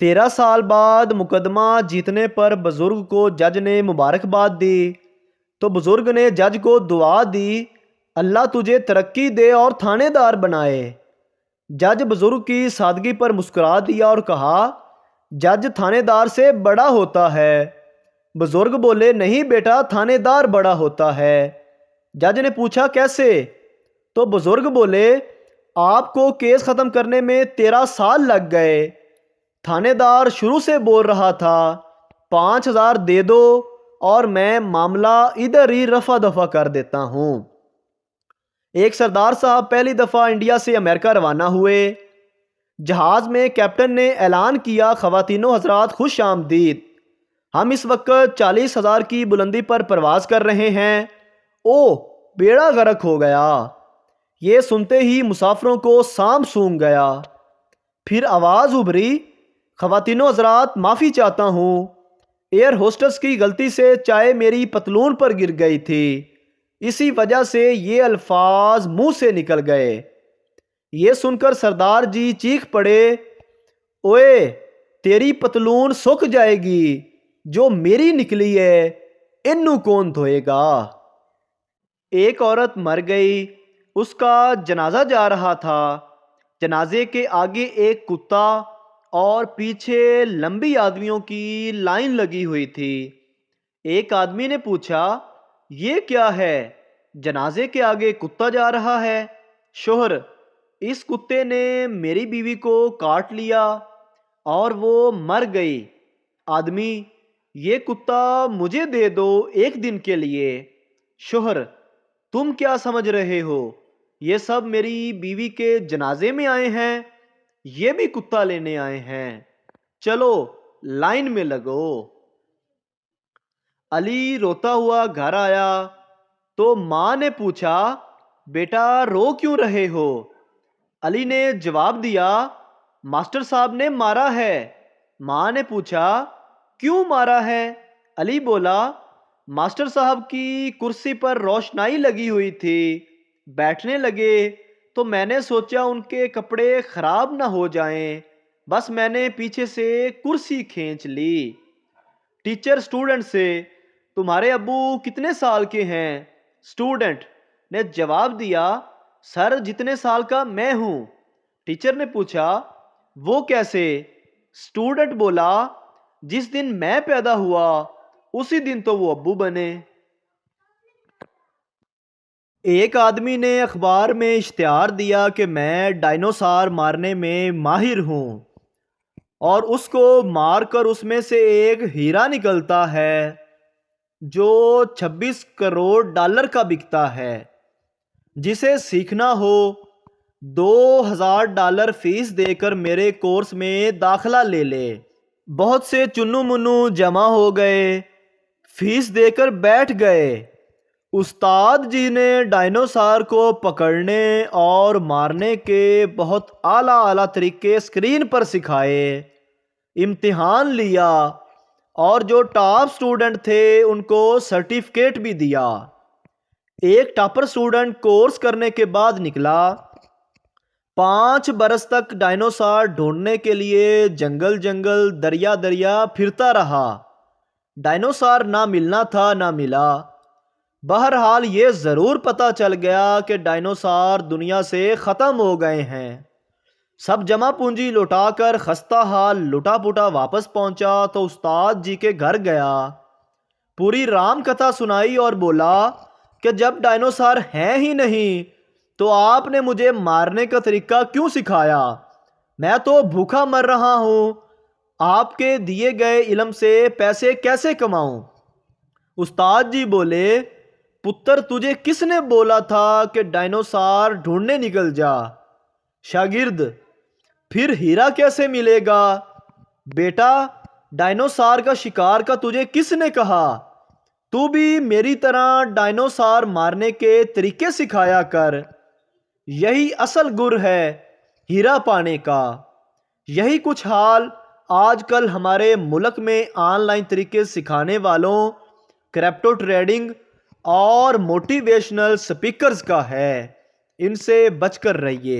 13 سال بعد مقدمہ جیتنے پر بزرگ کو جج نے مبارکباد دی تو بزرگ نے جج کو دعا دی، اللہ تجھے ترقی دے اور تھانے دار بنائے۔ جج بزرگ کی سادگی پر مسکرا دیا اور کہا، جج تھانے دار سے بڑا ہوتا ہے۔ بزرگ بولے، نہیں بیٹا، تھانے دار بڑا ہوتا ہے۔ جج نے پوچھا، کیسے؟ تو بزرگ بولے، آپ کو کیس ختم کرنے میں 13 سال لگ گئے۔ تھانے دار شروع سے بول رہا تھا، 5,000 دے دو اور میں معاملہ ادھر ہی رفع دفع کر دیتا ہوں۔ ایک سردار صاحب پہلی دفعہ انڈیا سے امریکہ روانہ ہوئے۔ جہاز میں کیپٹن نے اعلان کیا، خواتین و حضرات خوش آمدید، ہم اس وقت 40,000 کی بلندی پر پرواز کر رہے ہیں۔ او بیڑا غرق ہو گیا۔ یہ سنتے ہی مسافروں کو سام سونگ گیا۔ پھر آواز ابھری، خواتین و حضرات معافی چاہتا ہوں، ایئر ہوسٹس کی غلطی سے چائے میری پتلون پر گر گئی تھی، اسی وجہ سے یہ الفاظ منہ سے نکل گئے۔ یہ سن کر سردار جی چیخ پڑے، اوئے تیری پتلون سوکھ جائے گی، جو میری نکلی ہے انو کون دھوئے گا۔ ایک عورت مر گئی، اس کا جنازہ جا رہا تھا۔ جنازے کے آگے ایک کتا اور پیچھے لمبی آدمیوں کی لائن لگی ہوئی تھی۔ ایک آدمی نے پوچھا، یہ کیا ہے؟ جنازے کے آگے کتا جا رہا ہے۔ شوہر، اس کتے نے میری بیوی کو کاٹ لیا اور وہ مر گئی۔ آدمی، یہ کتا مجھے دے دو 1 دن کے لیے۔ شوہر، تم کیا سمجھ رہے ہو؟ یہ سب میری بیوی کے جنازے میں آئے ہیں، یہ بھی کتا لینے آئے ہیں، چلو لائن میں لگو۔ علی روتا ہوا گھر آیا تو ماں نے پوچھا، بیٹا رو کیوں رہے ہو؟ علی نے جواب دیا، ماسٹر صاحب نے مارا ہے۔ ماں نے پوچھا، کیوں مارا ہے؟ علی بولا، ماسٹر صاحب کی کرسی پر روشنائی لگی ہوئی تھی، بیٹھنے لگے تو میں نے سوچا ان کے کپڑے خراب نہ ہو جائیں، بس میں نے پیچھے سے کرسی کھینچ لی۔ ٹیچر سٹوڈنٹ سے، تمہارے ابو کتنے سال کے ہیں؟ سٹوڈنٹ نے جواب دیا، سر جتنے سال کا میں ہوں۔ ٹیچر نے پوچھا، وہ کیسے؟ سٹوڈنٹ بولا، جس دن میں پیدا ہوا اسی دن تو وہ ابو بنے۔ ایک آدمی نے اخبار میں اشتہار دیا کہ میں ڈائنوسار مارنے میں ماہر ہوں، اور اس کو مار کر اس میں سے ایک ہیرا نکلتا ہے جو 26 کروڑ ڈالر کا بکتا ہے۔ جسے سیکھنا ہو 2,000 فیس دے کر میرے کورس میں داخلہ لے لے۔ بہت سے چنو منو جمع ہو گئے، فیس دے کر بیٹھ گئے۔ استاد جی نے ڈائنوسار کو پکڑنے اور مارنے کے بہت اعلیٰ طریقے اسکرین پر سکھائے۔ امتحان لیا اور جو ٹاپ سٹوڈنٹ تھے ان کو سرٹیفکیٹ بھی دیا۔ ایک ٹاپر سٹوڈنٹ کورس کرنے کے بعد نکلا، 5 برس تک ڈائنوسار ڈھونڈنے کے لیے جنگل جنگل دریا دریا پھرتا رہا۔ ڈائنوسار نہ ملنا تھا نہ ملا۔ بہرحال یہ ضرور پتہ چل گیا کہ ڈائنوسار دنیا سے ختم ہو گئے ہیں۔ سب جمع پونجی لوٹا کر خستہ حال لٹا پٹا واپس پہنچا تو استاد جی کے گھر گیا، پوری رام کتھا سنائی اور بولا کہ جب ڈائنوسار ہیں ہی نہیں تو آپ نے مجھے مارنے کا طریقہ کیوں سکھایا؟ میں تو بھوکا مر رہا ہوں، آپ کے دیے گئے علم سے پیسے کیسے کماؤں؟ استاد جی بولے، پتر تجھے کس نے بولا تھا کہ ڈائنوسار ڈھونڈنے نکل جا؟ شاگرد، پھر ہیرا کیسے ملے گا؟ بیٹا، ڈائنوسار کا شکار کا تجھے کس نے کہا؟ تو بھی میری طرح ڈائنوسار مارنے کے طریقے سکھایا کر، یہی اصل گر ہے ہیرا پانے کا۔ یہی کچھ حال آج کل ہمارے ملک میں آن لائن طریقے سکھانے والوں، کرپٹو ٹریڈنگ اور موٹیویشنل سپیکرز کا ہے۔ ان سے بچ کر رہیے۔